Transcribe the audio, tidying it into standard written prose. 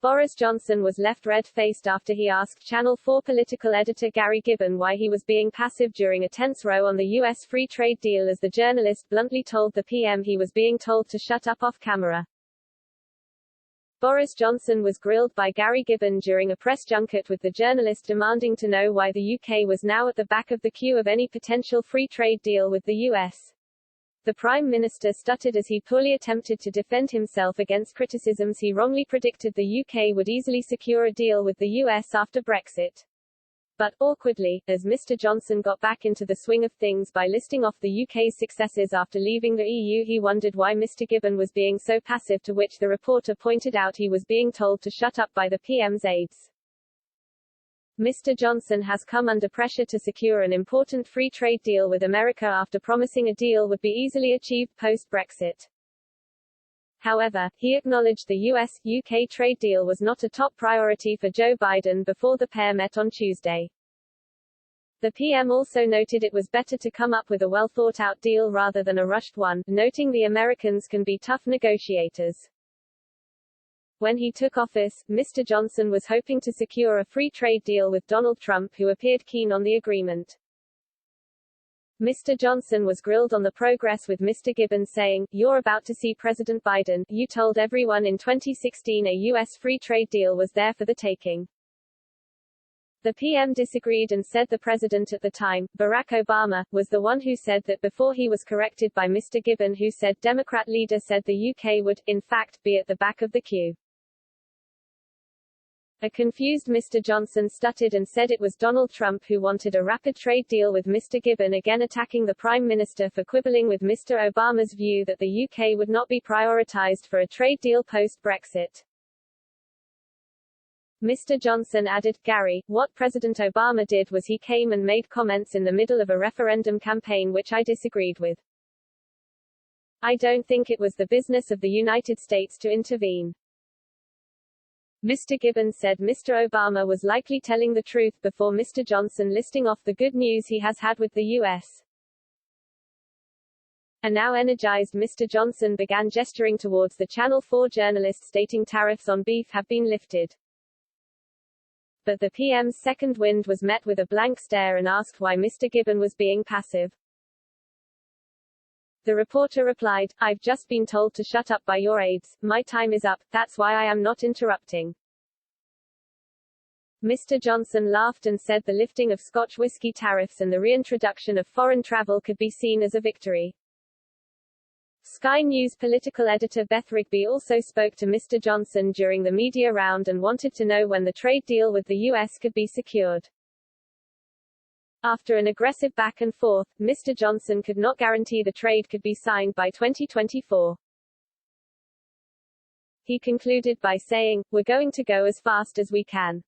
Boris Johnson was left red-faced after he asked Channel 4 political editor Gary Gibbon why he was being passive during a tense row on the U.S. free trade deal, as the journalist bluntly told the PM he was being told to shut up off camera. Boris Johnson was grilled by Gary Gibbon during a press junket, with the journalist demanding to know why the UK was now at the back of the queue of any potential free trade deal with the US. The Prime Minister stuttered as he poorly attempted to defend himself against criticisms he wrongly predicted the UK would easily secure a deal with the US after Brexit. But, awkwardly, as Mr. Johnson got back into the swing of things by listing off the UK's successes after leaving the EU, he wondered why Mr. Gibbon was being so passive, to which the reporter pointed out he was being told to shut up by the PM's aides. Mr. Johnson has come under pressure to secure an important free trade deal with America after promising a deal would be easily achieved post-Brexit. However, he acknowledged the US-UK trade deal was not a top priority for Joe Biden before the pair met on Tuesday. The PM also noted it was better to come up with a well-thought-out deal rather than a rushed one, noting the Americans can be tough negotiators. When he took office, Mr. Johnson was hoping to secure a free trade deal with Donald Trump, who appeared keen on the agreement. Mr. Johnson was grilled on the progress with Mr. Gibbon, saying, "You're about to see President Biden. You told everyone in 2016 a U.S. free trade deal was there for the taking." The PM disagreed and said the president at the time, Barack Obama, was the one who said that before he was corrected by Mr. Gibbon, who said Democrat leader said the UK would, in fact, be at the back of the queue. A confused Mr. Johnson stuttered and said it was Donald Trump who wanted a rapid trade deal with Mr. Gibbon, again attacking the Prime Minister for quibbling with Mr. Obama's view that the UK would not be prioritized for a trade deal post-Brexit. Mr. Johnson added, "Gary, what President Obama did was he came and made comments in the middle of a referendum campaign which I disagreed with. I don't think it was the business of the United States to intervene." Mr. Gibbon said Mr. Obama was likely telling the truth before Mr. Johnson listing off the good news he has had with the U.S. A now energized Mr. Johnson began gesturing towards the Channel 4 journalist, stating tariffs on beef have been lifted. But the PM's second wind was met with a blank stare and asked why Mr. Gibbon was being passive. The reporter replied, "I've just been told to shut up by your aides. My time is up, that's why I am not interrupting." Mr. Johnson laughed and said the lifting of Scotch whisky tariffs and the reintroduction of foreign travel could be seen as a victory. Sky News political editor Beth Rigby also spoke to Mr. Johnson during the media round and wanted to know when the trade deal with the US could be secured. After an aggressive back and forth, Mr. Johnson could not guarantee the trade could be signed by 2024. He concluded by saying, "We're going to go as fast as we can."